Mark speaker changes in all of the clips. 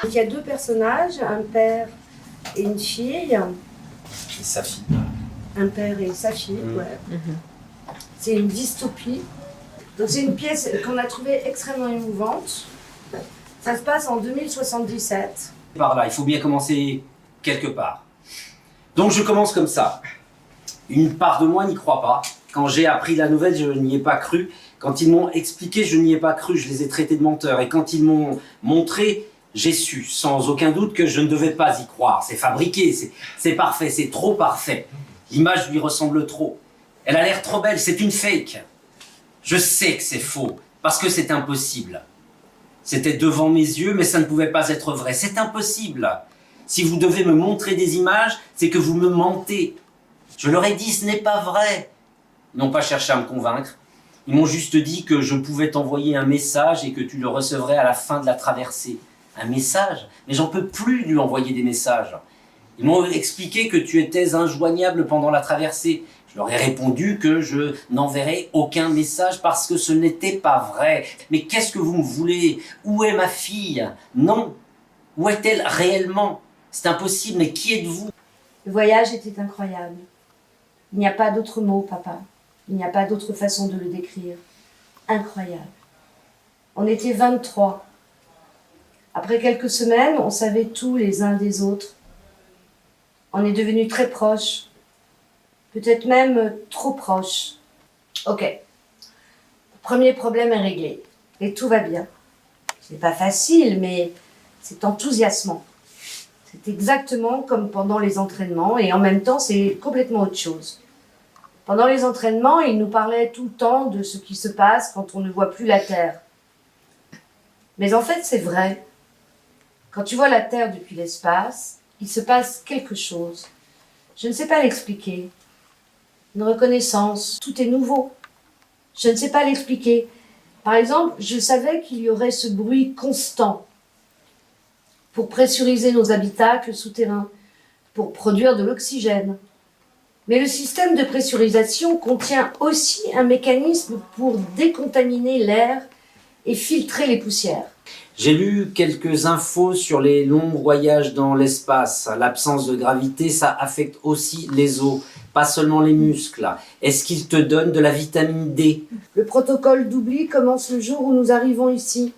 Speaker 1: Il y a deux personnages, un père et une fille.
Speaker 2: Et sa fille.
Speaker 1: Un père et sa fille, ouais. C'est une dystopie. Donc c'est une pièce qu'on a trouvée extrêmement émouvante. Ça se passe en 2077.
Speaker 2: Par là, il faut bien commencer quelque part. Donc je commence comme ça. Une part de moi n'y croit pas. Quand j'ai appris la nouvelle, je n'y ai pas cru. Quand ils m'ont expliqué, je n'y ai pas cru. Je les ai traités de menteurs. Et quand ils m'ont montré, j'ai su, sans aucun doute, que je ne devais pas y croire. C'est fabriqué, c'est parfait, c'est trop parfait. L'image lui ressemble trop. Elle a l'air trop belle, c'est une fake. Je sais que c'est faux, parce que c'est impossible. C'était devant mes yeux, mais ça ne pouvait pas être vrai. C'est impossible. Si vous devez me montrer des images, c'est que vous me mentez. Je leur ai dit, ce n'est pas vrai. Ils n'ont pas cherché à me convaincre. Ils m'ont juste dit que je pouvais t'envoyer un message et que tu le recevrais à la fin de la traversée. Un message? Mais j'en peux plus lui envoyer des messages. Ils m'ont expliqué que tu étais injoignable pendant la traversée. Je leur ai répondu que je n'enverrais aucun message parce que ce n'était pas vrai. Mais qu'est-ce que vous me voulez? Où est ma fille? Non. Où est-elle réellement? C'est impossible, mais qui êtes-vous?
Speaker 1: Le voyage était incroyable. Il n'y a pas d'autre mot, papa. Il n'y a pas d'autre façon de le décrire. Incroyable. On était 23. Après quelques semaines, on savait tout les uns des autres. On est devenus très proches. Peut-être même trop proches. Ok. Le premier problème est réglé. Et tout va bien. C'est pas facile, mais c'est enthousiasmant. C'est exactement comme pendant les entraînements, et en même temps, c'est complètement autre chose. Pendant les entraînements, il nous parlait tout le temps de ce qui se passe quand on ne voit plus la Terre. Mais en fait, c'est vrai. Quand tu vois la Terre depuis l'espace, il se passe quelque chose. Je ne sais pas l'expliquer. Une reconnaissance, tout est nouveau. Je ne sais pas l'expliquer. Par exemple, je savais qu'il y aurait ce bruit constant pour pressuriser nos habitacles souterrains, pour produire de l'oxygène. Mais le système de pressurisation contient aussi un mécanisme pour décontaminer l'air et filtrer les poussières.
Speaker 2: J'ai lu quelques infos sur les longs voyages dans l'espace. L'absence de gravité, ça affecte aussi les os, pas seulement les muscles. Est-ce qu'il te donne de la vitamine D?
Speaker 1: Le protocole d'oubli commence le jour où nous arrivons ici.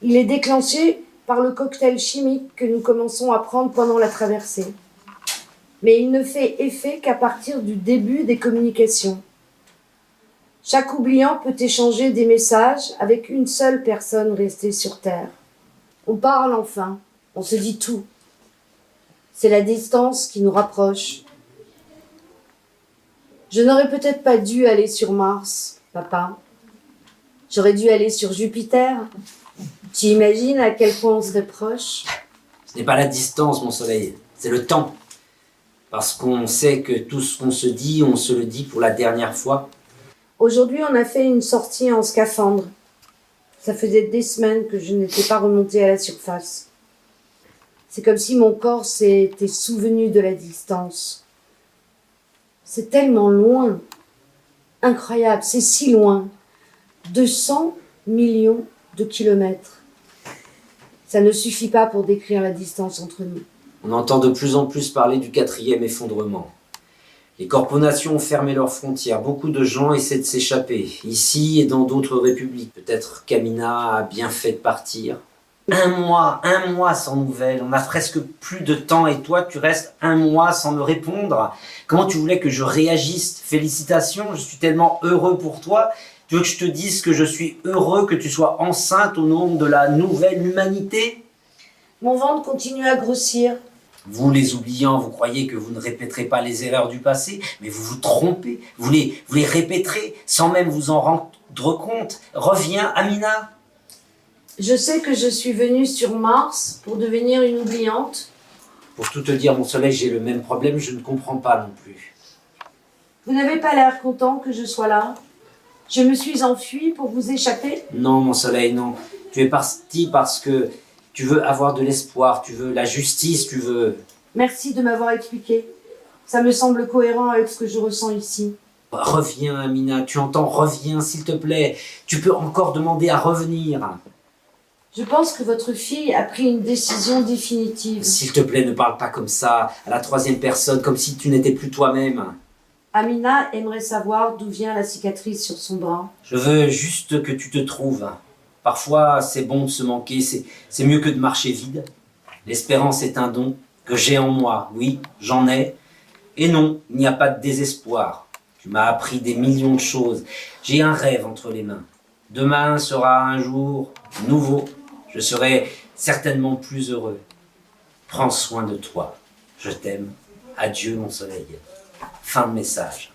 Speaker 1: Il est déclenché par le cocktail chimique que nous commençons à prendre pendant la traversée. Mais il ne fait effet qu'à partir du début des communications. Chaque oubliant peut échanger des messages avec une seule personne restée sur Terre. On parle enfin, on se dit tout. C'est la distance qui nous rapproche. Je n'aurais peut-être pas dû aller sur Mars, papa. J'aurais dû aller sur Jupiter. Tu imagines à quel point on serait proche?
Speaker 2: Ce n'est pas la distance, mon soleil, c'est le temps. Parce qu'on sait que tout ce qu'on se dit, on se le dit pour la dernière fois.
Speaker 1: Aujourd'hui, on a fait une sortie en scaphandre. Ça faisait des semaines que je n'étais pas remontée à la surface. C'est comme si mon corps s'était souvenu de la distance. C'est tellement loin. Incroyable, c'est si loin. 200 millions de kilomètres. Ça ne suffit pas pour décrire la distance entre nous.
Speaker 2: On entend de plus en plus parler du 4e effondrement. Les corporations ont fermé leurs frontières. Beaucoup de gens essaient de s'échapper, ici et dans d'autres républiques. Peut-être qu'Amina a bien fait de partir. Un mois sans nouvelles. On a presque plus de temps et toi, tu restes un mois sans me répondre. Comment tu voulais que je réagisse? Félicitations, je suis tellement heureux pour toi. Tu veux que je te dise que je suis heureux que tu sois enceinte au nom de la nouvelle humanité?
Speaker 1: Mon ventre continue à grossir.
Speaker 2: Vous, les oubliants, vous croyez que vous ne répéterez pas les erreurs du passé, mais vous vous trompez. Vous les répéterez sans même vous en rendre compte. Reviens, Amina.
Speaker 1: Je sais que je suis venue sur Mars pour devenir une oubliante.
Speaker 2: Pour tout te dire, mon soleil, j'ai le même problème, je ne comprends pas non plus.
Speaker 1: Vous n'avez pas l'air content que je sois là? Je me suis enfuie pour vous échapper?
Speaker 2: Non, mon soleil, non. Tu es parti parce que tu veux avoir de l'espoir, tu veux la justice, tu veux...
Speaker 1: Merci de m'avoir expliqué. Ça me semble cohérent avec ce que je ressens ici.
Speaker 2: Reviens, Amina, tu entends? Reviens, s'il te plaît. Tu peux encore demander à revenir.
Speaker 1: Je pense que votre fille a pris une décision définitive.
Speaker 2: S'il te plaît, ne parle pas comme ça, à la troisième personne, comme si tu n'étais plus toi-même.
Speaker 1: Amina aimerait savoir d'où vient la cicatrice sur son bras.
Speaker 2: Je veux juste que tu te trouves. Parfois, c'est bon de se manquer, c'est mieux que de marcher vide. L'espérance est un don que j'ai en moi, oui, j'en ai. Et non, il n'y a pas de désespoir. Tu m'as appris des millions de choses. J'ai un rêve entre les mains. Demain sera un jour nouveau. Je serai certainement plus heureux. Prends soin de toi. Je t'aime. Adieu mon soleil. Fin de message.